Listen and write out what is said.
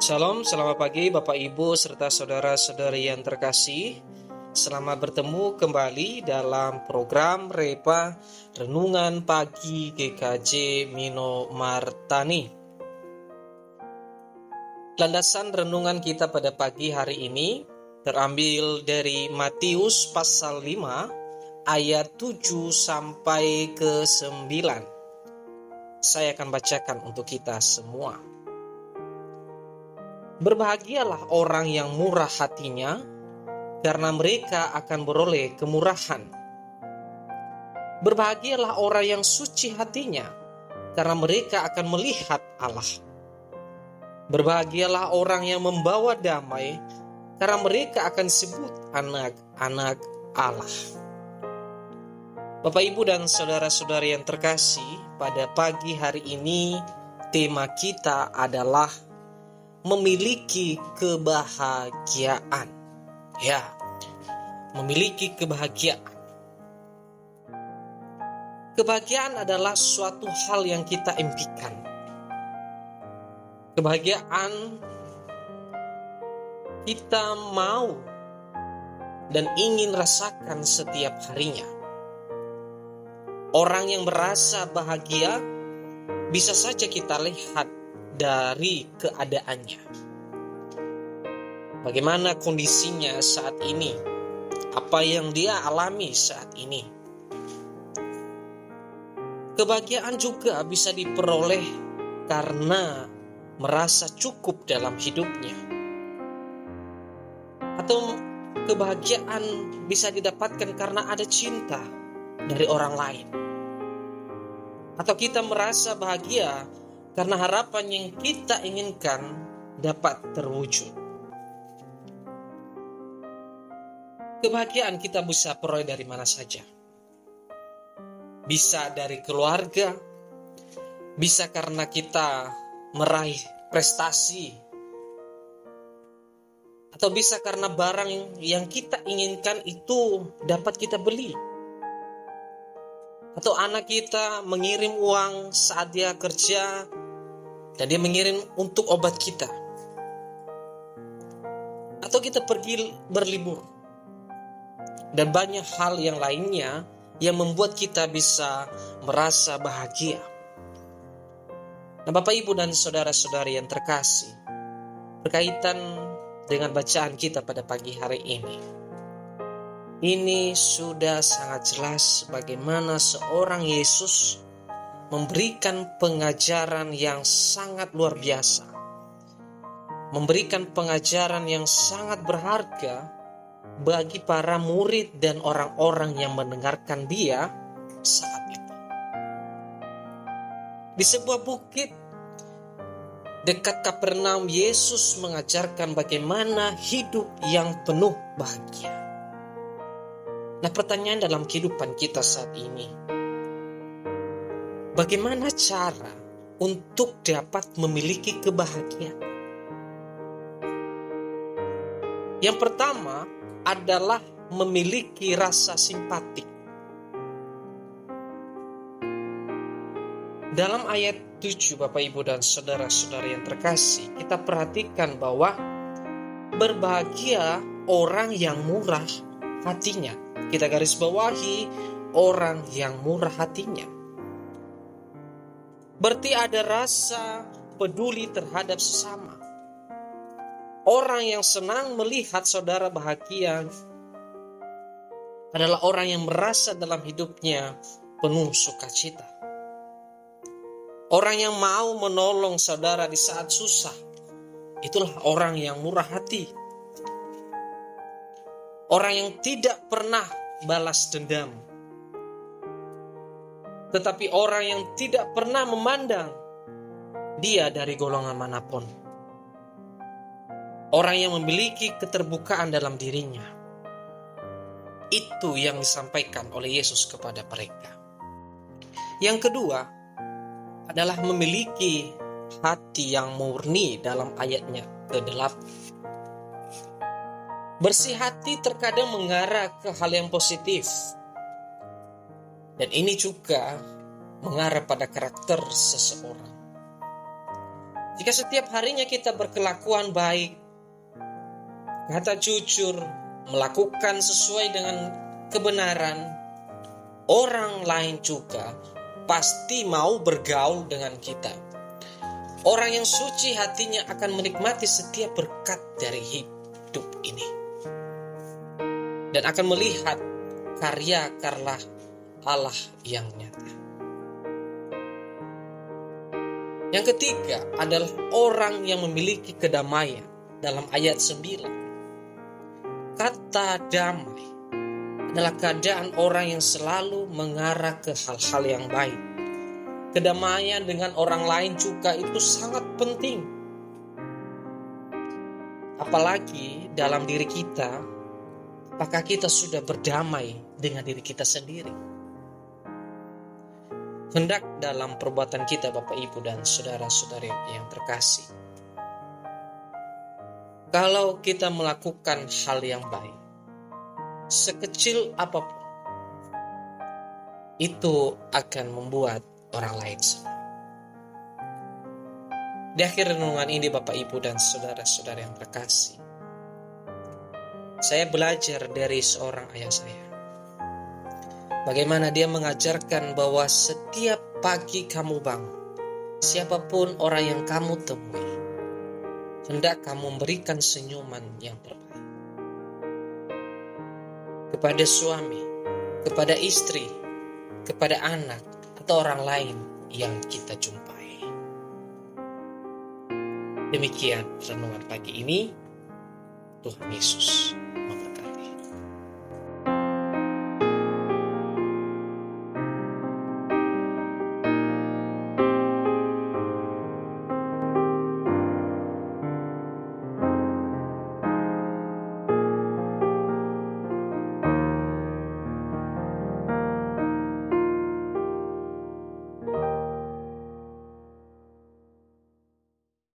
Shalom, selamat pagi Bapak Ibu serta saudara-saudari yang terkasih. Selamat bertemu kembali dalam program Repa Renungan Pagi GKJ Mino Martani. Landasan renungan kita pada pagi hari ini terambil dari Matius pasal 5 ayat 7 sampai ke 9. Saya akan bacakan untuk kita semua. Berbahagialah orang yang murah hatinya, karena mereka akan beroleh kemurahan. Berbahagialah orang yang suci hatinya, karena mereka akan melihat Allah. Berbahagialah orang yang membawa damai, karena mereka akan disebut anak-anak Allah. Bapak, Ibu, dan saudara-saudari yang terkasih, pada pagi hari ini tema kita adalah memiliki kebahagiaan. Ya, memiliki kebahagiaan. Kebahagiaan adalah suatu hal yang kita impikan. Kebahagiaan kita mau dan ingin rasakan setiap harinya. Orang yang merasa bahagia bisa saja kita lihat dari keadaannya. Bagaimana kondisinya saat ini? Apa yang dia alami saat ini? Kebahagiaan juga bisa diperoleh karena merasa cukup dalam hidupnya. Atau kebahagiaan bisa didapatkan karena ada cinta dari orang lain. Atau kita merasa bahagia karena harapan yang kita inginkan dapat terwujud. Kebahagiaan kita bisa peroleh dari mana saja. Bisa dari keluarga, bisa karena kita meraih prestasi, atau bisa karena barang yang kita inginkan itu dapat kita beli. Atau anak kita mengirim uang saat dia kerja, dan dia mengirim untuk obat kita. Atau kita pergi berlibur. Dan banyak hal yang lainnya yang membuat kita bisa merasa bahagia. Nah, Bapak, Ibu, dan saudara-saudari yang terkasih, berkaitan dengan bacaan kita pada pagi hari ini sudah sangat jelas bagaimana seorang Yesus memberikan pengajaran yang sangat luar biasa. Memberikan pengajaran yang sangat berharga bagi para murid dan orang-orang yang mendengarkan dia saat itu. Di sebuah bukit dekat Kapernaum, Yesus mengajarkan bagaimana hidup yang penuh bahagia. Nah, pertanyaan dalam kehidupan kita saat ini, bagaimana cara untuk dapat memiliki kebahagiaan? Yang pertama adalah memiliki rasa simpati. Dalam ayat 7, Bapak, Ibu, dan saudara-saudari yang terkasih, kita perhatikan bahwa berbahagia orang yang murah hatinya. Kita garis bawahi orang yang murah hatinya. Berarti ada rasa peduli terhadap sesama. Orang yang senang melihat saudara bahagia adalah orang yang merasa dalam hidupnya penuh sukacita. Orang yang mau menolong saudara di saat susah, itulah orang yang murah hati. Orang yang tidak pernah balas dendam. Tetapi orang yang tidak pernah memandang dia dari golongan manapun. Orang yang memiliki keterbukaan dalam dirinya. Itu yang disampaikan oleh Yesus kepada mereka. Yang kedua adalah memiliki hati yang murni dalam ayatnya ke-8. Bersih hati terkadang mengarah ke hal yang positif. Dan ini juga mengarah pada karakter seseorang. Jika setiap harinya kita berkelakuan baik, kata jujur, melakukan sesuai dengan kebenaran, orang lain juga pasti mau bergaul dengan kita. Orang yang suci hatinya akan menikmati setiap berkat dari hidup ini dan akan melihat karya Allah yang nyata. Yang ketiga adalah orang yang memiliki kedamaian. Dalam ayat 9, kata damai adalah keadaan orang yang selalu mengarah ke hal-hal yang baik. Kedamaian dengan orang lain juga itu sangat penting. Apalagi dalam diri kita, apakah kita sudah berdamai dengan diri kita sendiri? Hendak dalam perbuatan kita, Bapak, Ibu, dan saudara-saudari yang terkasih, kalau kita melakukan hal yang baik, sekecil apapun, itu akan membuat orang lain senang. Di akhir renungan ini, Bapak, Ibu, dan saudara-saudara yang terkasih, saya belajar dari seorang ayah saya. Bagaimana dia mengajarkan bahwa setiap pagi kamu bangun, siapapun orang yang kamu temui, hendak kamu memberikan senyuman yang terbaik. Kepada suami, kepada istri, kepada anak, atau orang lain yang kita jumpai. Demikian renungan pagi ini. Tuhan Yesus